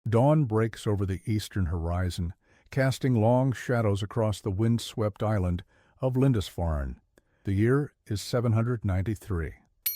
Dawn breaks over the eastern horizon, casting long shadows across the wind-swept island of Lindisfarne. The year is 793.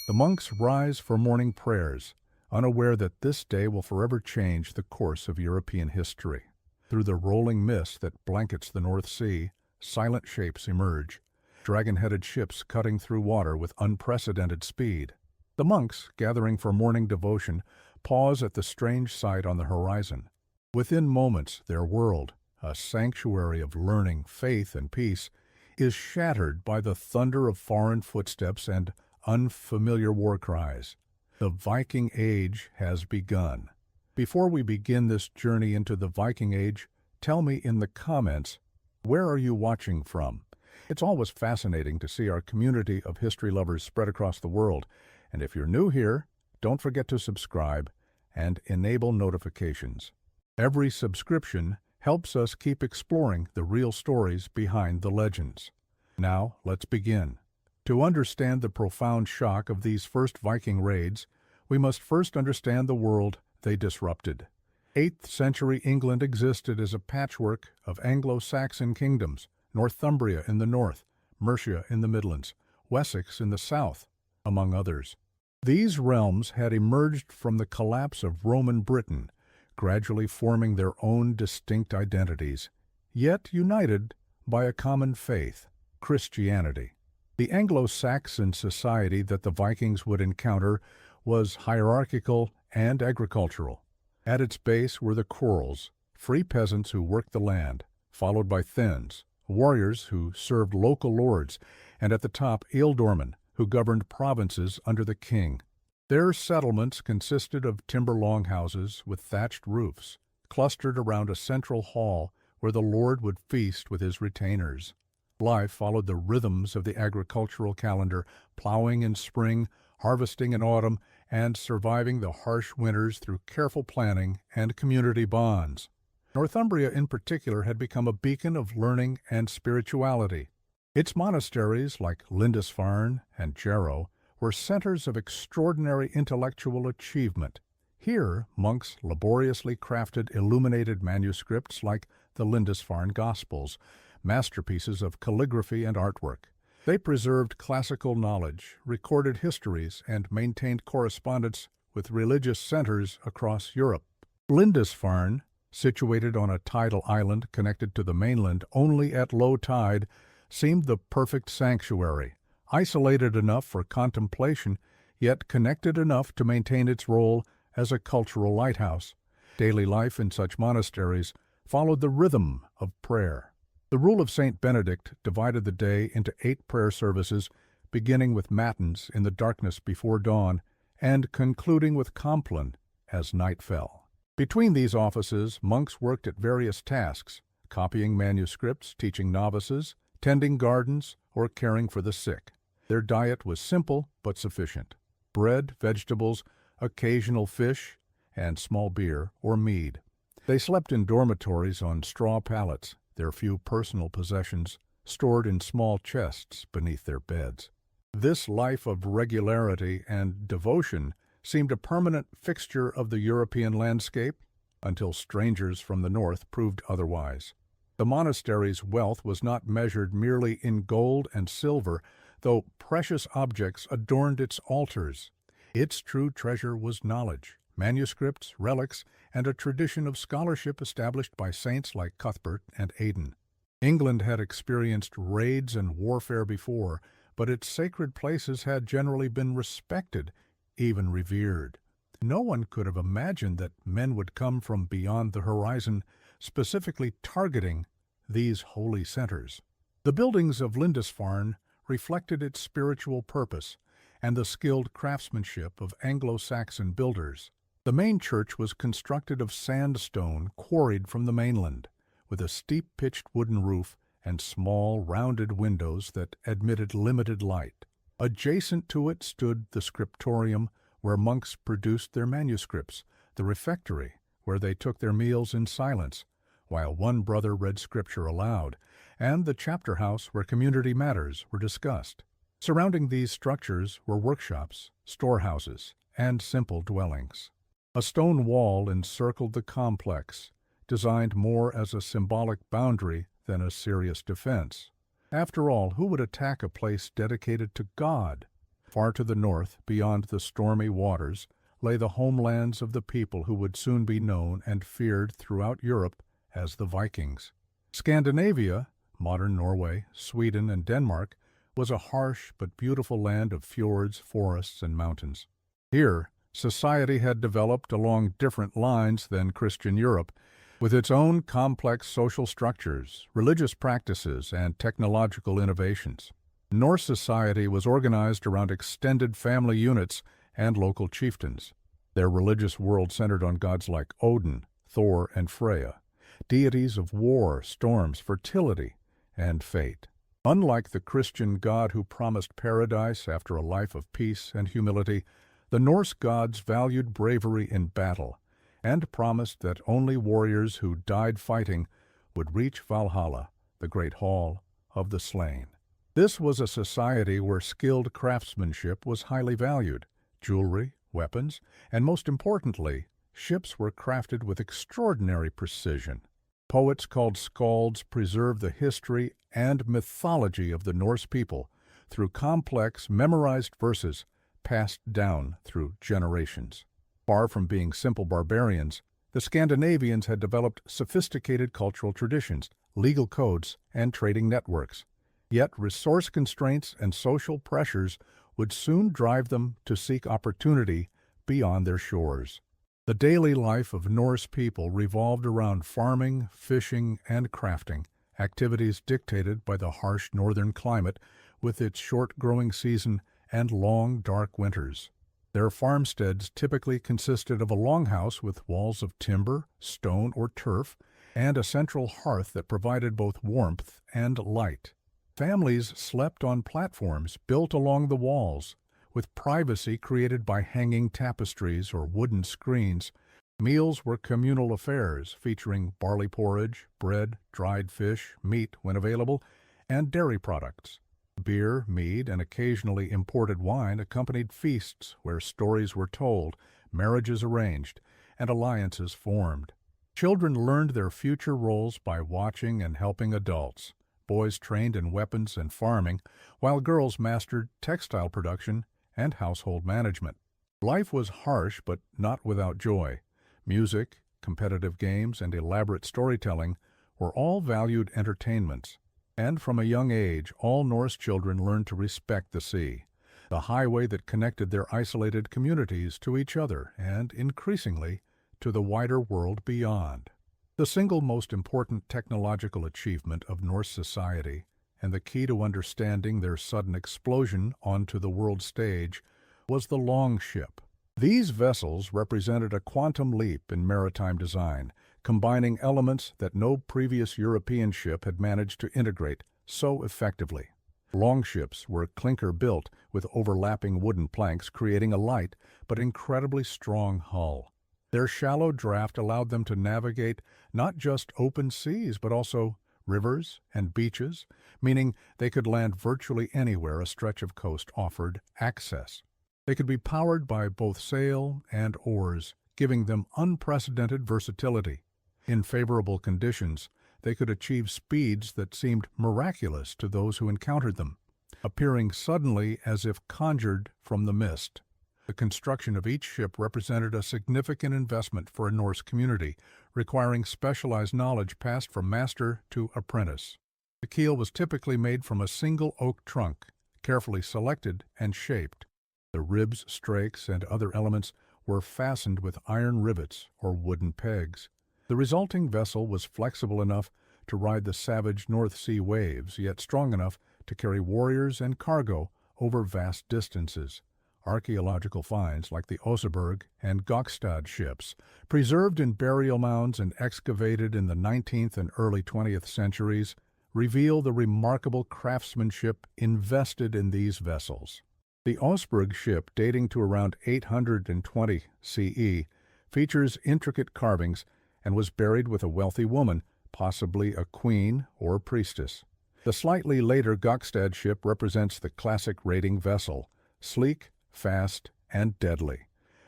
The monks rise for morning prayers, unaware that this day will forever change the course of European history. Through the rolling mist that blankets the North Sea, silent shapes emerge, dragon-headed ships cutting through water with unprecedented speed. The monks, gathering for morning devotion, pause at the strange sight on the horizon. Within moments, their world, a sanctuary of learning, faith, and peace, is shattered by the thunder of foreign footsteps and unfamiliar war cries. The Viking Age has begun. Before we begin this journey into the Viking Age, tell me in the comments, where are you watching from? It's always fascinating to see our community of history lovers spread across the world, and if you're new here, don't forget to subscribe and enable notifications. Every subscription helps us keep exploring the real stories behind the legends. Now, let's begin. To understand the profound shock of these first Viking raids, we must first understand the world they disrupted. 8th century England existed as a patchwork of Anglo-Saxon kingdoms, Northumbria in the north, Mercia in the Midlands, Wessex in the south, among others. These realms had emerged from the collapse of Roman Britain, gradually forming their own distinct identities, yet united by a common faith, Christianity. The Anglo-Saxon society that the Vikings would encounter was hierarchical and agricultural. At its base were the ceorls, free peasants who worked the land, followed by thegns, warriors who served local lords, and at the top ealdormen, who governed provinces under the king. Their settlements consisted of timber longhouses with thatched roofs, clustered around a central hall where the lord would feast with his retainers. Life followed the rhythms of the agricultural calendar, plowing in spring, harvesting in autumn, and surviving the harsh winters through careful planning and community bonds. Northumbria in particular had become a beacon of learning and spirituality. Its monasteries, like Lindisfarne and Jarrow, were centers of extraordinary intellectual achievement. Here, monks laboriously crafted illuminated manuscripts like the Lindisfarne Gospels, masterpieces of calligraphy and artwork. They preserved classical knowledge, recorded histories, and maintained correspondence with religious centers across Europe. Lindisfarne, situated on a tidal island connected to the mainland only at low tide, seemed the perfect sanctuary, isolated enough for contemplation, yet connected enough to maintain its role as a cultural lighthouse. Daily life in such monasteries followed the rhythm of prayer. The rule of St. Benedict divided the day into 8 prayer services, beginning with matins in the darkness before dawn and concluding with compline as night fell. Between these offices, monks worked at various tasks, copying manuscripts, teaching novices, tending gardens, or caring for the sick. Their diet was simple but sufficient: bread, vegetables, occasional fish, and small beer or mead. They slept in dormitories on straw pallets, their few personal possessions stored in small chests beneath their beds. This life of regularity and devotion seemed a permanent fixture of the European landscape until strangers from the north proved otherwise. The monastery's wealth was not measured merely in gold and silver, though precious objects adorned its altars. Its true treasure was knowledge, manuscripts, relics, and a tradition of scholarship established by saints like Cuthbert and Aidan. England had experienced raids and warfare before, but its sacred places had generally been respected, even revered. No one could have imagined that men would come from beyond the horizon, specifically targeting these holy centers. The buildings of Lindisfarne reflected its spiritual purpose and the skilled craftsmanship of Anglo-Saxon builders. The main church was constructed of sandstone quarried from the mainland, with a steep-pitched wooden roof and small, rounded windows that admitted limited light. Adjacent to it stood the scriptorium, where monks produced their manuscripts, the refectory, where they took their meals in silence, while one brother read scripture aloud, and the chapter house where community matters were discussed. Surrounding these structures were workshops, storehouses, and simple dwellings. A stone wall encircled the complex, designed more as a symbolic boundary than a serious defense. After all, who would attack a place dedicated to God? Far to the north, beyond the stormy waters, lay the homelands of the people who would soon be known and feared throughout Europe as the Vikings. Scandinavia, modern Norway, Sweden, and Denmark, was a harsh but beautiful land of fjords, forests, and mountains. Here, society had developed along different lines than Christian Europe, with its own complex social structures, religious practices, and technological innovations. Norse society was organized around extended family units and local chieftains. Their religious world centered on gods like Odin, Thor, and Freya, deities of war, storms, fertility, and fate. Unlike the Christian God who promised paradise after a life of peace and humility, the Norse gods valued bravery in battle and promised that only warriors who died fighting would reach Valhalla, the great hall of the slain. This was a society where skilled craftsmanship was highly valued. Jewelry, weapons, and most importantly, ships were crafted with extraordinary precision. Poets called skalds preserved the history and mythology of the Norse people through complex, memorized verses passed down through generations. Far from being simple barbarians, the Scandinavians had developed sophisticated cultural traditions, legal codes, and trading networks. Yet resource constraints and social pressures would soon drive them to seek opportunity beyond their shores. The daily life of Norse people revolved around farming, fishing, and crafting, activities dictated by the harsh northern climate with its short growing season and long, dark winters. Their farmsteads typically consisted of a longhouse with walls of timber, stone, or turf, and a central hearth that provided both warmth and light. Families slept on platforms built along the walls, with privacy created by hanging tapestries or wooden screens. Meals were communal affairs, featuring barley porridge, bread, dried fish, meat when available, and dairy products. Beer, mead, and occasionally imported wine accompanied feasts where stories were told, marriages arranged, and alliances formed. Children learned their future roles by watching and helping adults. Boys trained in weapons and farming, while girls mastered textile production and household management. Life was harsh, but not without joy. Music, competitive games, and elaborate storytelling were all valued entertainments. And from a young age, all Norse children learned to respect the sea, the highway that connected their isolated communities to each other and, increasingly, to the wider world beyond. The single most important technological achievement of Norse society, and the key to understanding their sudden explosion onto the world stage, was the longship. These vessels represented a quantum leap in maritime design, combining elements that no previous European ship had managed to integrate so effectively. Longships were clinker-built with overlapping wooden planks creating a light but incredibly strong hull. Their shallow draft allowed them to navigate not just open seas but also rivers and beaches, meaning they could land virtually anywhere a stretch of coast offered access. They could be powered by both sail and oars, giving them unprecedented versatility. In favorable conditions, they could achieve speeds that seemed miraculous to those who encountered them, appearing suddenly as if conjured from the mist. The construction of each ship represented a significant investment for a Norse community, requiring specialized knowledge passed from master to apprentice. The keel was typically made from a single oak trunk, carefully selected and shaped. The ribs, strakes, and other elements were fastened with iron rivets or wooden pegs. The resulting vessel was flexible enough to ride the savage North Sea waves, yet strong enough to carry warriors and cargo over vast distances. Archaeological finds like the Oseberg and Gokstad ships, preserved in burial mounds and excavated in the 19th and early 20th centuries, reveal the remarkable craftsmanship invested in these vessels. The Oseberg ship, dating to around 820 CE, features intricate carvings and was buried with a wealthy woman, possibly a queen or priestess. The slightly later Gokstad ship represents the classic raiding vessel, sleek, fast, and deadly.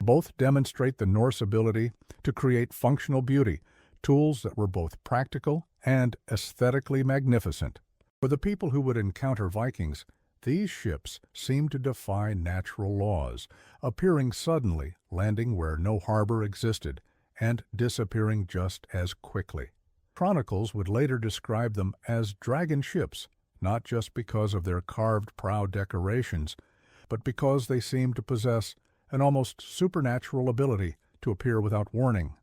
Both demonstrate the Norse ability to create functional beauty, tools that were both practical and aesthetically magnificent. For the people who would encounter Vikings, these ships seemed to defy natural laws, appearing suddenly, landing where no harbor existed, and disappearing just as quickly. Chronicles would later describe them as dragon ships, not just because of their carved prow decorations, but because they seemed to possess an almost supernatural ability to appear without warning.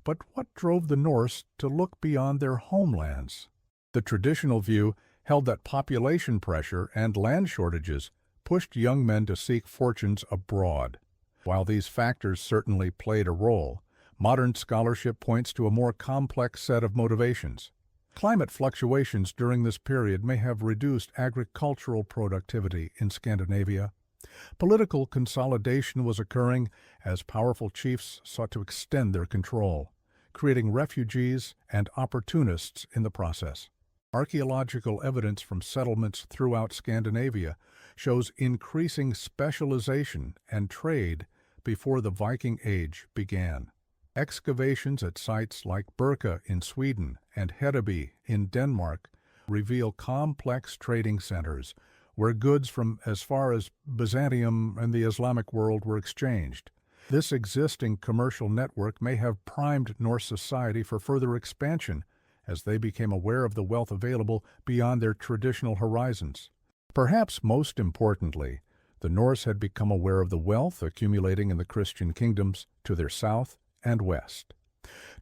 But what drove the Norse to look beyond their homelands? The traditional view held that population pressure and land shortages pushed young men to seek fortunes abroad. While these factors certainly played a role, modern scholarship points to a more complex set of motivations. Climate fluctuations during this period may have reduced agricultural productivity in Scandinavia. Political consolidation was occurring as powerful chiefs sought to extend their control, creating refugees and opportunists in the process. Archaeological evidence from settlements throughout Scandinavia shows increasing specialization and trade before the Viking Age began. Excavations at sites like Birka in Sweden and Hedeby in Denmark reveal complex trading centers where goods from as far as Byzantium and the Islamic world were exchanged. This existing commercial network may have primed Norse society for further expansion as they became aware of the wealth available beyond their traditional horizons. Perhaps most importantly, the Norse had become aware of the wealth accumulating in the Christian kingdoms to their south and west.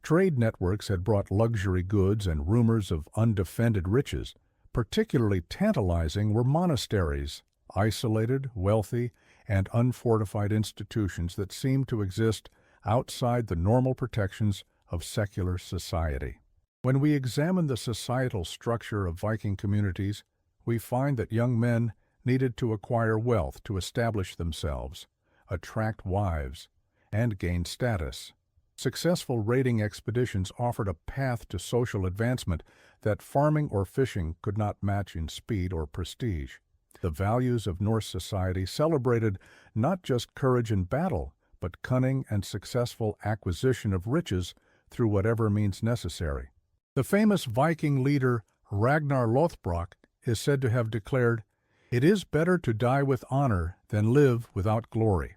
Trade networks had brought luxury goods and rumors of undefended riches. Particularly tantalizing were monasteries, isolated, wealthy, and unfortified institutions that seemed to exist outside the normal protections of secular society. When we examine the societal structure of Viking communities, we find that young men needed to acquire wealth to establish themselves, attract wives, and gain status. Successful raiding expeditions offered a path to social advancement that farming or fishing could not match in speed or prestige. The values of Norse society celebrated not just courage in battle, but cunning and successful acquisition of riches through whatever means necessary. The famous Viking leader Ragnar Lothbrok is said to have declared, "It is better to die with honor than live without glory."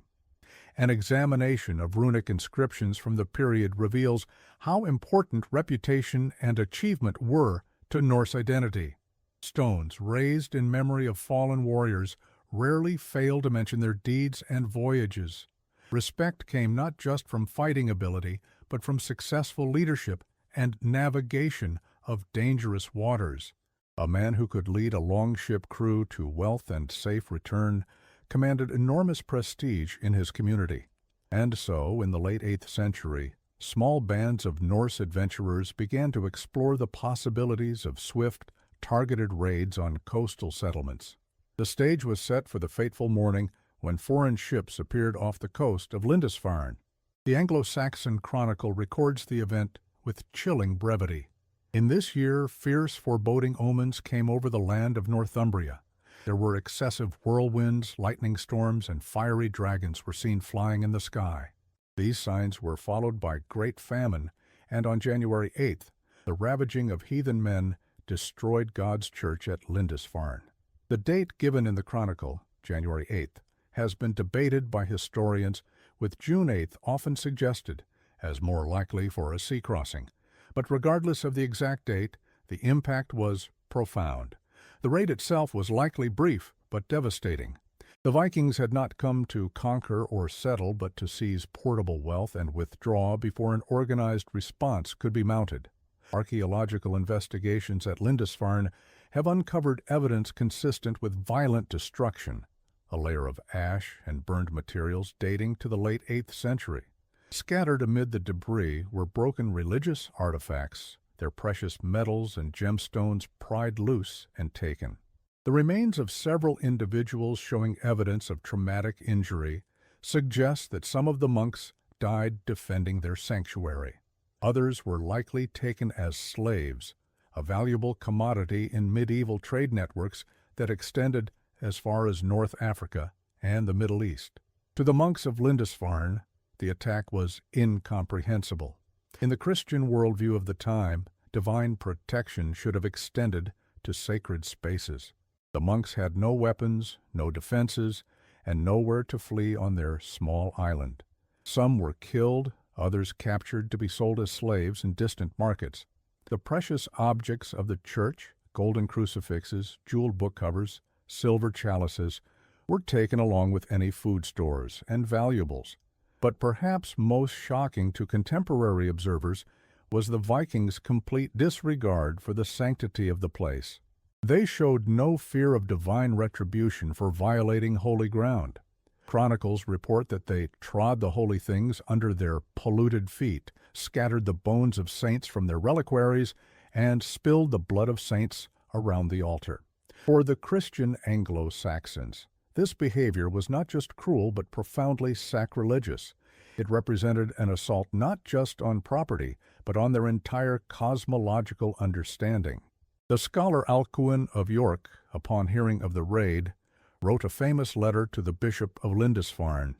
An examination of runic inscriptions from the period reveals how important reputation and achievement were to Norse identity. Stones raised in memory of fallen warriors rarely fail to mention their deeds and voyages. Respect came not just from fighting ability, but from successful leadership and navigation of dangerous waters. A man who could lead a longship crew to wealth and safe return commanded enormous prestige in his community. And so, in the late 8th century, small bands of Norse adventurers began to explore the possibilities of swift, targeted raids on coastal settlements. The stage was set for the fateful morning when foreign ships appeared off the coast of Lindisfarne. The Anglo-Saxon Chronicle records the event with chilling brevity. In this year, fierce foreboding omens came over the land of Northumbria. There were excessive whirlwinds, lightning storms, and fiery dragons were seen flying in the sky. These signs were followed by great famine, and on January 8th, the ravaging of heathen men destroyed God's church at Lindisfarne. The date given in the Chronicle, January 8th, has been debated by historians, with June 8th often suggested as more likely for a sea crossing. But regardless of the exact date, the impact was profound. The raid itself was likely brief but devastating. The Vikings had not come to conquer or settle, but to seize portable wealth and withdraw before an organized response could be mounted. Archaeological investigations at Lindisfarne have uncovered evidence consistent with violent destruction, a layer of ash and burned materials dating to the late 8th century. Scattered amid the debris were broken religious artifacts, their precious metals and gemstones pried loose and taken. The remains of several individuals showing evidence of traumatic injury suggest that some of the monks died defending their sanctuary. Others were likely taken as slaves, a valuable commodity in medieval trade networks that extended as far as North Africa and the Middle East. To the monks of Lindisfarne, the attack was incomprehensible. In the Christian worldview of the time, divine protection should have extended to sacred spaces. The monks had no weapons, no defenses, and nowhere to flee on their small island. Some were killed, others captured to be sold as slaves in distant markets. The precious objects of the church, golden crucifixes, jeweled book covers, silver chalices, were taken along with any food stores and valuables. But perhaps most shocking to contemporary observers was the Vikings' complete disregard for the sanctity of the place. They showed no fear of divine retribution for violating holy ground. Chronicles report that they trod the holy things under their polluted feet, scattered the bones of saints from their reliquaries, and spilled the blood of saints around the altar. For the Christian Anglo-Saxons, this behavior was not just cruel but profoundly sacrilegious. It represented an assault not just on property, but on their entire cosmological understanding. The scholar Alcuin of York, upon hearing of the raid, wrote a famous letter to the Bishop of Lindisfarne.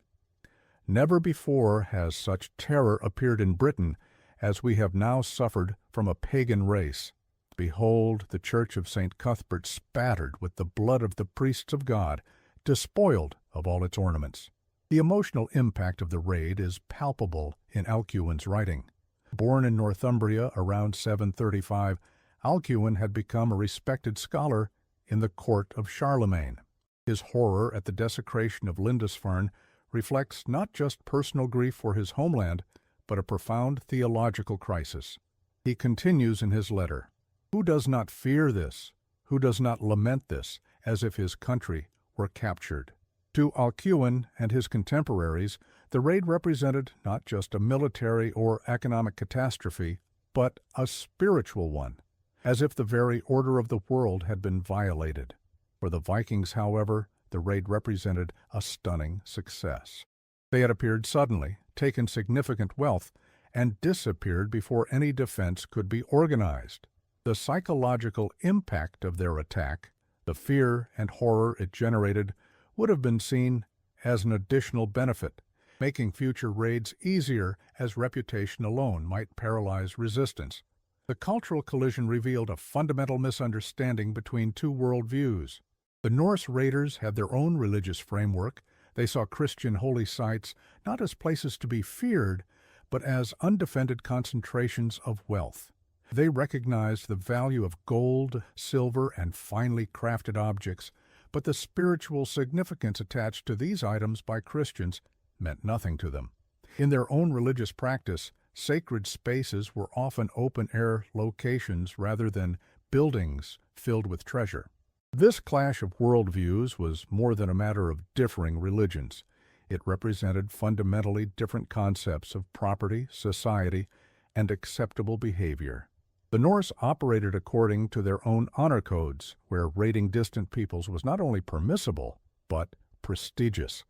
"Never before has such terror appeared in Britain as we have now suffered from a pagan race. Behold, the church of St. Cuthbert spattered with the blood of the priests of God, despoiled of all its ornaments." The emotional impact of the raid is palpable in Alcuin's writing. Born in Northumbria around 735, Alcuin had become a respected scholar in the court of Charlemagne. His horror at the desecration of Lindisfarne reflects not just personal grief for his homeland, but a profound theological crisis. He continues in his letter, "Who does not fear this? Who does not lament this, as if his country were captured?" To Alcuin and his contemporaries, the raid represented not just a military or economic catastrophe, but a spiritual one, as if the very order of the world had been violated. For the Vikings, however, the raid represented a stunning success. They had appeared suddenly, taken significant wealth, and disappeared before any defense could be organized. The psychological impact of their attack, the fear and horror it generated, would have been seen as an additional benefit, making future raids easier as reputation alone might paralyze resistance. The cultural collision revealed a fundamental misunderstanding between two worldviews. The Norse raiders had their own religious framework. They saw Christian holy sites not as places to be feared, but as undefended concentrations of wealth. They recognized the value of gold, silver, and finely crafted objects, but the spiritual significance attached to these items by Christians meant nothing to them. In their own religious practice, sacred spaces were often open-air locations rather than buildings filled with treasure. This clash of worldviews was more than a matter of differing religions. It represented fundamentally different concepts of property, society, and acceptable behavior. The Norse operated according to their own honor codes, where raiding distant peoples was not only permissible, but prestigious.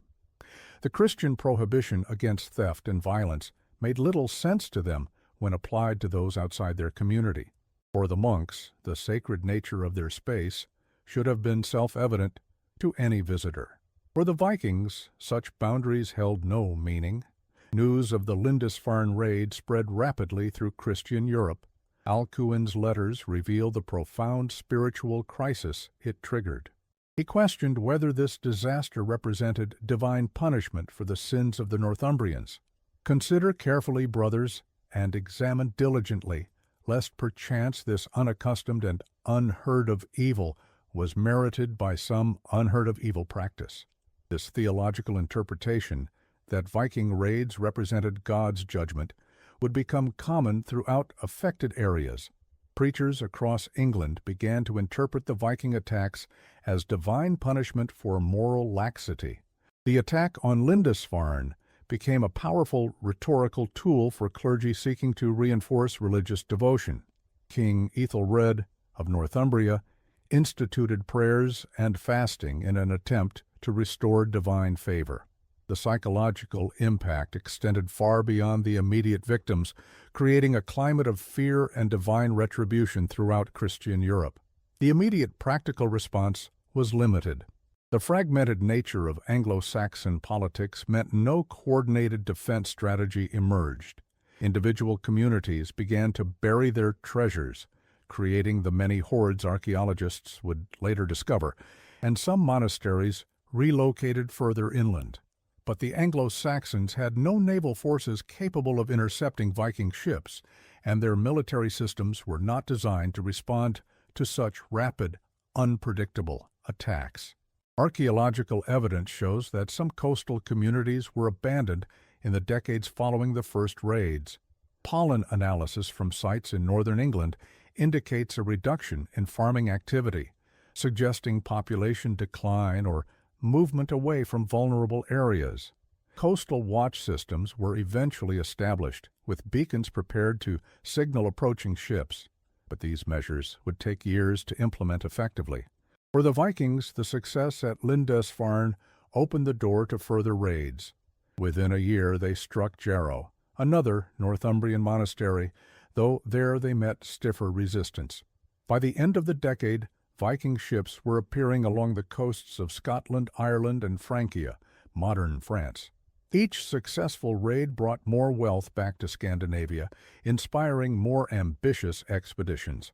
The Christian prohibition against theft and violence made little sense to them when applied to those outside their community. For the monks, the sacred nature of their space should have been self-evident to any visitor. For the Vikings, such boundaries held no meaning. News of the Lindisfarne raid spread rapidly through Christian Europe. Alcuin's letters reveal the profound spiritual crisis it triggered. He questioned whether this disaster represented divine punishment for the sins of the Northumbrians. "Consider carefully, brothers, and examine diligently, lest perchance this unaccustomed and unheard of evil was merited by some unheard of evil practice." This theological interpretation, that Viking raids represented God's judgment, would become common throughout affected areas. Preachers across England began to interpret the Viking attacks as divine punishment for moral laxity. The attack on Lindisfarne became a powerful rhetorical tool for clergy seeking to reinforce religious devotion. King Ethelred of Northumbria instituted prayers and fasting in an attempt to restore divine favor. The psychological impact extended far beyond the immediate victims, creating a climate of fear and divine retribution throughout Christian Europe. The immediate practical response was limited. The fragmented nature of Anglo-Saxon politics meant no coordinated defense strategy emerged. Individual communities began to bury their treasures, creating the many hoards archaeologists would later discover, and some monasteries relocated further inland. But the Anglo-Saxons had no naval forces capable of intercepting Viking ships, and their military systems were not designed to respond to such rapid, unpredictable attacks. Archaeological evidence shows that some coastal communities were abandoned in the decades following the first raids. Pollen analysis from sites in northern England indicates a reduction in farming activity, suggesting population decline or movement away from vulnerable areas. Coastal watch systems were eventually established, with beacons prepared to signal approaching ships, but these measures would take years to implement effectively. For the Vikings, the success at Lindisfarne opened the door to further raids. Within a year they struck Jarrow, another Northumbrian monastery, though there they met stiffer resistance. By the end of the decade, Viking ships were appearing along the coasts of Scotland, Ireland, and Francia, modern France. Each successful raid brought more wealth back to Scandinavia, inspiring more ambitious expeditions.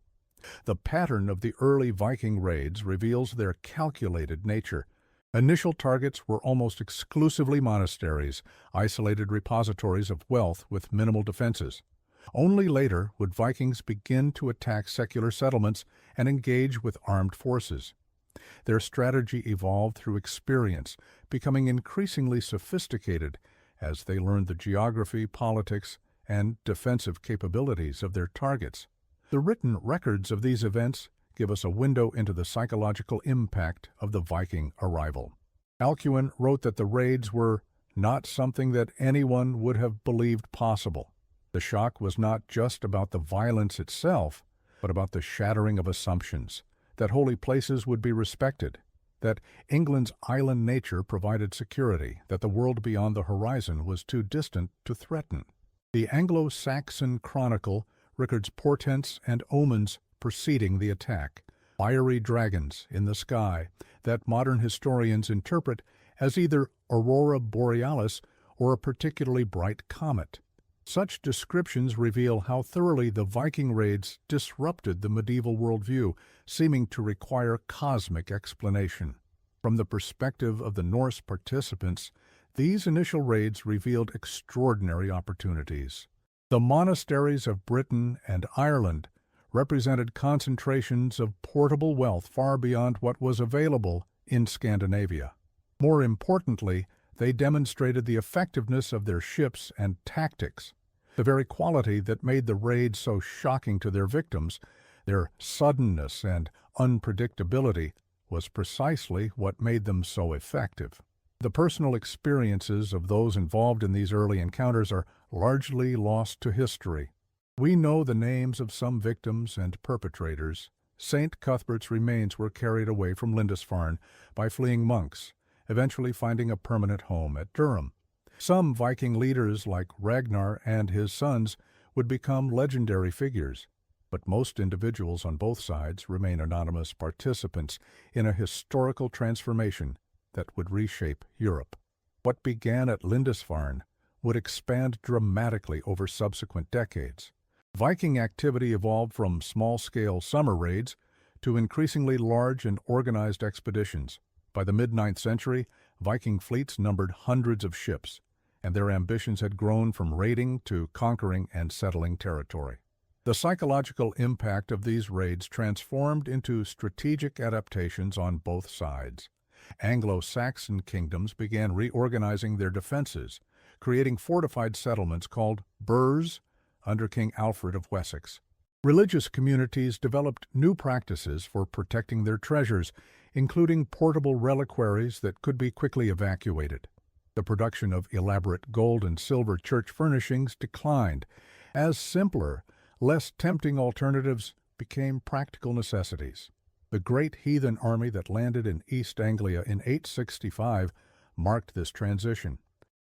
The pattern of the early Viking raids reveals their calculated nature. Initial targets were almost exclusively monasteries, isolated repositories of wealth with minimal defenses. Only later would Vikings begin to attack secular settlements and engage with armed forces. Their strategy evolved through experience, becoming increasingly sophisticated as they learned the geography, politics, and defensive capabilities of their targets. The written records of these events give us a window into the psychological impact of the Viking arrival. Alcuin wrote that the raids were not something that anyone would have believed possible. The shock was not just about the violence itself, but about the shattering of assumptions, that holy places would be respected, that England's island nature provided security, that the world beyond the horizon was too distant to threaten. The Anglo-Saxon Chronicle records portents and omens preceding the attack, fiery dragons in the sky that modern historians interpret as either aurora borealis or a particularly bright comet. Such descriptions reveal how thoroughly the Viking raids disrupted the medieval worldview, seeming to require cosmic explanation. From the perspective of the Norse participants, these initial raids revealed extraordinary opportunities. The monasteries of Britain and Ireland represented concentrations of portable wealth far beyond what was available in Scandinavia. More importantly, they demonstrated the effectiveness of their ships and tactics. The very quality that made the raid so shocking to their victims, their suddenness and unpredictability, was precisely what made them so effective. The personal experiences of those involved in these early encounters are largely lost to history. We know the names of some victims and perpetrators. St. Cuthbert's remains were carried away from Lindisfarne by fleeing monks, eventually finding a permanent home at Durham. Some Viking leaders like Ragnar and his sons would become legendary figures, but most individuals on both sides remain anonymous participants in a historical transformation that would reshape Europe. What began at Lindisfarne would expand dramatically over subsequent decades. Viking activity evolved from small-scale summer raids to increasingly large and organized expeditions. By the mid-9th century, Viking fleets numbered hundreds of ships, and their ambitions had grown from raiding to conquering and settling territory. The psychological impact of these raids transformed into strategic adaptations on both sides. Anglo-Saxon kingdoms began reorganizing their defenses, creating fortified settlements called burhs under King Alfred of Wessex. Religious communities developed new practices for protecting their treasures, including portable reliquaries that could be quickly evacuated. The production of elaborate gold and silver church furnishings declined, as simpler, less tempting alternatives became practical necessities. The great heathen army that landed in East Anglia in 865 marked this transition.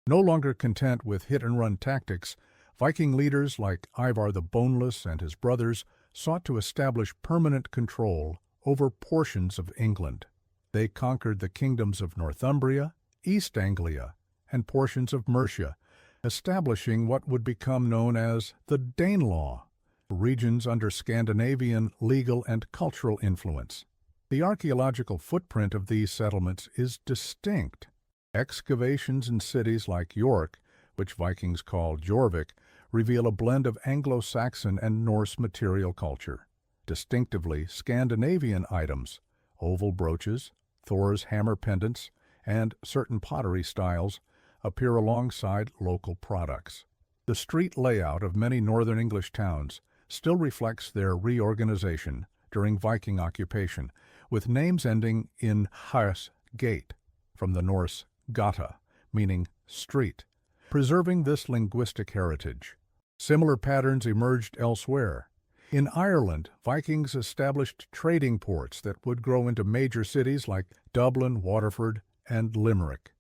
No longer content with hit-and-run tactics, Viking leaders like Ivar the Boneless and his brothers sought to establish permanent control over portions of England. They conquered the kingdoms of Northumbria, East Anglia, and portions of Mercia, establishing what would become known as the Danelaw, regions under Scandinavian legal and cultural influence. The archaeological footprint of these settlements is distinct. Excavations in cities like York, which Vikings called Jorvik, reveal a blend of Anglo-Saxon and Norse material culture. Distinctively Scandinavian items, oval brooches, Thor's hammer pendants, and certain pottery styles appear alongside local products. The street layout of many northern English towns still reflects their reorganization during Viking occupation, with names ending in hus, gate, from the Norse gata, meaning street, preserving this linguistic heritage. Similar patterns emerged elsewhere. In Ireland, Vikings established trading ports that would grow into major cities like Dublin, Waterford, and Limerick.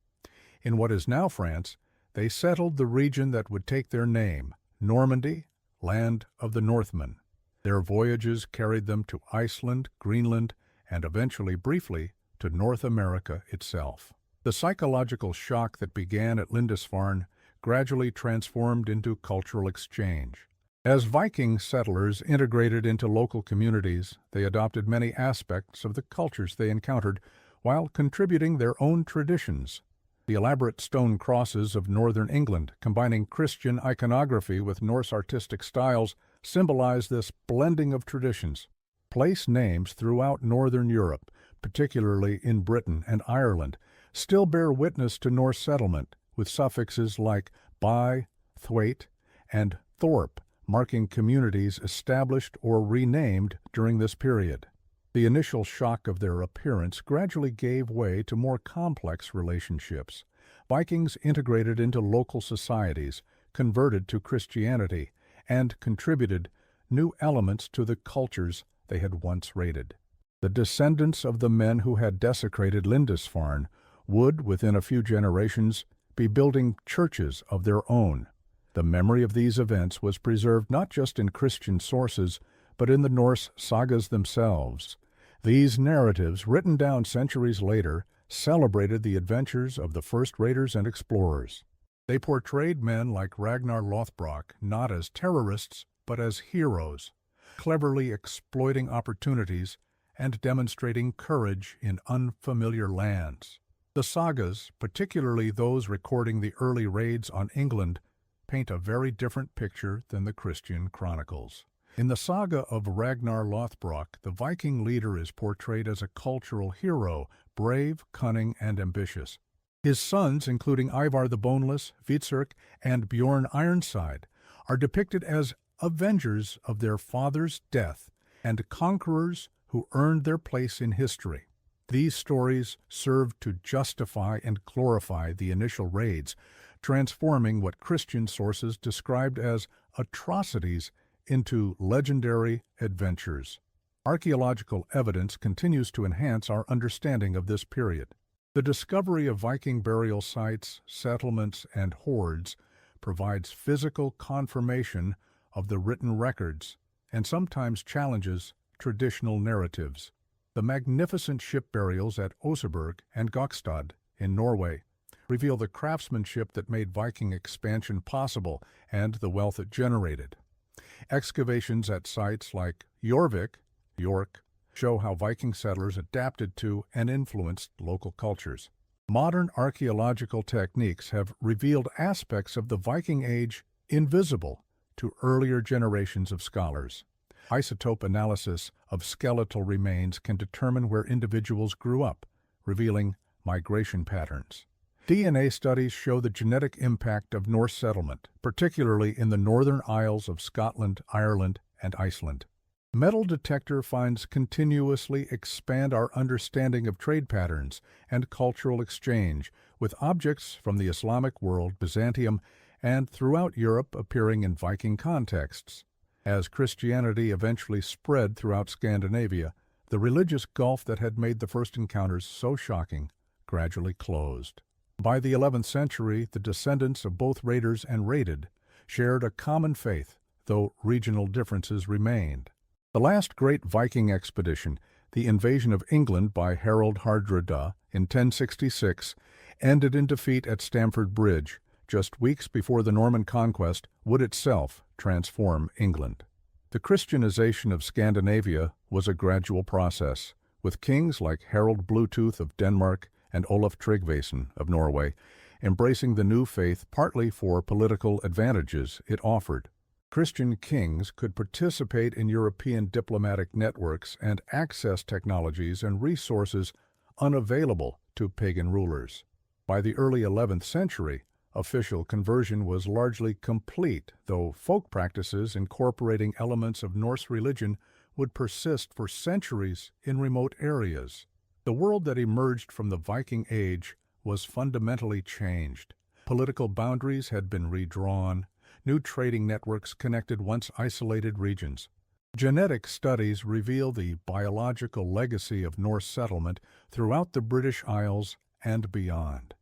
In what is now France, they settled the region that would take their name, Normandy, land of the Northmen. Their voyages carried them to Iceland, Greenland, and eventually, briefly, to North America itself. The psychological shock that began at Lindisfarne gradually transformed into cultural exchange. As Viking settlers integrated into local communities, they adopted many aspects of the cultures they encountered while contributing their own traditions. The elaborate stone crosses of northern England, combining Christian iconography with Norse artistic styles, symbolize this blending of traditions. Place names throughout northern Europe, particularly in Britain and Ireland, still bear witness to Norse settlement, with suffixes like by, thwaite, and thorp, marking communities established or renamed during this period. The initial shock of their appearance gradually gave way to more complex relationships. Vikings integrated into local societies, converted to Christianity, and contributed new elements to the cultures they had once raided. The descendants of the men who had desecrated Lindisfarne would, within a few generations, be building churches of their own. The memory of these events was preserved not just in Christian sources, but in the Norse sagas themselves. These narratives, written down centuries later, celebrated the adventures of the first raiders and explorers. They portrayed men like Ragnar Lothbrok not as terrorists, but as heroes, cleverly exploiting opportunities and demonstrating courage in unfamiliar lands. The sagas, particularly those recording the early raids on England, paint a very different picture than the Christian chronicles. In the saga of Ragnar Lothbrok, the Viking leader is portrayed as a cultural hero, brave, cunning, and ambitious. His sons, including Ivar the Boneless, Hvitserk, and Bjorn Ironside, are depicted as avengers of their father's death and conquerors who earned their place in history. These stories served to justify and glorify the initial raids, transforming what Christian sources described as atrocities into legendary adventures. Archaeological evidence continues to enhance our understanding of this period. The discovery of Viking burial sites, settlements, and hoards provides physical confirmation of the written records and sometimes challenges traditional narratives. The magnificent ship burials at Oseberg and Gokstad in Norway reveal the craftsmanship that made Viking expansion possible and the wealth it generated. Excavations at sites like Jorvik, York, show how Viking settlers adapted to and influenced local cultures. Modern archaeological techniques have revealed aspects of the Viking Age invisible to earlier generations of scholars. Isotope analysis of skeletal remains can determine where individuals grew up, revealing migration patterns. DNA studies show the genetic impact of Norse settlement, particularly in the Northern Isles of Scotland, Ireland, and Iceland. Metal detector finds continuously expand our understanding of trade patterns and cultural exchange, with objects from the Islamic world, Byzantium, and throughout Europe appearing in Viking contexts. As Christianity eventually spread throughout Scandinavia, the religious gulf that had made the first encounters so shocking gradually closed. By the 11th century, the descendants of both raiders and raided shared a common faith, though regional differences remained. The last great Viking expedition, The invasion of England by Harold Hardrada in 1066 ended in defeat at Stamford Bridge, just weeks before the Norman conquest would itself transform England. The Christianization of Scandinavia was a gradual process, with kings like Harald Bluetooth of Denmark and Olaf Tryggvason of Norway embracing the new faith partly for political advantages it offered. Christian kings could participate in European diplomatic networks and access technologies and resources unavailable to pagan rulers. By the early 11th century, official conversion was largely complete, though folk practices incorporating elements of Norse religion would persist for centuries in remote areas. The world that emerged from the Viking Age was fundamentally changed. Political boundaries had been redrawn. New trading networks connected once isolated regions. Genetic studies reveal the biological legacy of Norse settlement throughout the British Isles and beyond.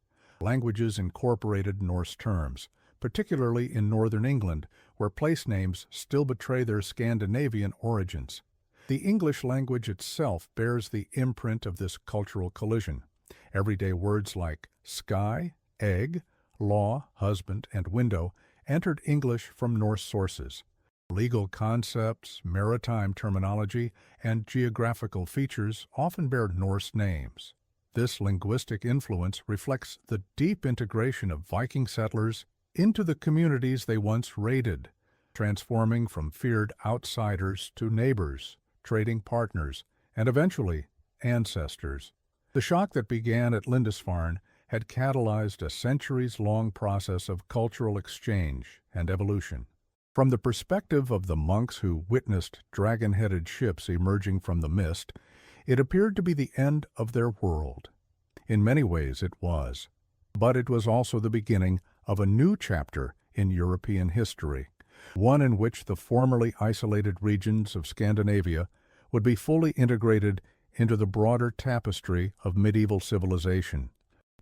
Languages incorporated Norse terms, particularly in northern England, where place names still betray their Scandinavian origins. The English language itself bears the imprint of this cultural collision. Everyday words like sky, egg, law, husband, and window entered English from Norse sources. Legal concepts, maritime terminology, and geographical features often bear Norse names. This linguistic influence reflects the deep integration of Viking settlers into the communities they once raided, transforming from feared outsiders to neighbors, trading partners, and eventually ancestors. The shock that began at Lindisfarne had catalyzed a centuries-long process of cultural exchange and evolution. From the perspective of the monks who witnessed dragon-headed ships emerging from the mist, it appeared to be the end of their world. In many ways it was. But it was also the beginning of a new chapter in European history, one in which the formerly isolated regions of Scandinavia would be fully integrated into the broader tapestry of medieval civilization.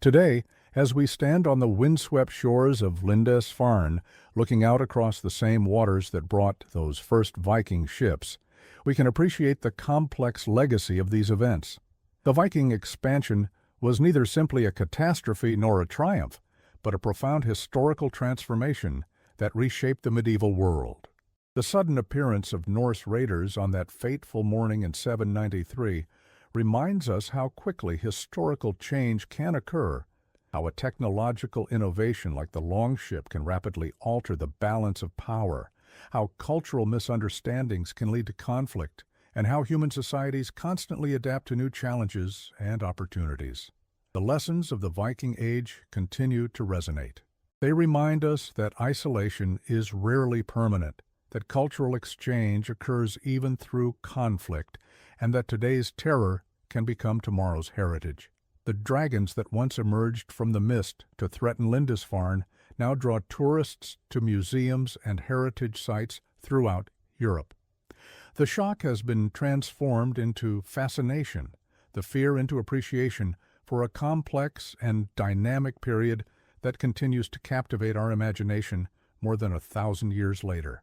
Today, as we stand on the windswept shores of Lindisfarne, looking out across the same waters that brought those first Viking ships, we can appreciate the complex legacy of these events. The Viking expansion was neither simply a catastrophe nor a triumph, but a profound historical transformation that reshaped the medieval world. The sudden appearance of Norse raiders on that fateful morning in 793 reminds us how quickly historical change can occur, how a technological innovation like the longship can rapidly alter the balance of power, how cultural misunderstandings can lead to conflict, and how human societies constantly adapt to new challenges and opportunities. The lessons of the Viking Age continue to resonate. They remind us that isolation is rarely permanent, that cultural exchange occurs even through conflict, and that today's terror can become tomorrow's heritage. The dragons that once emerged from the mist to threaten Lindisfarne now draw tourists to museums and heritage sites throughout Europe. The shock has been transformed into fascination, the fear into appreciation for a complex and dynamic period that continues to captivate our imagination more than 1,000 years later.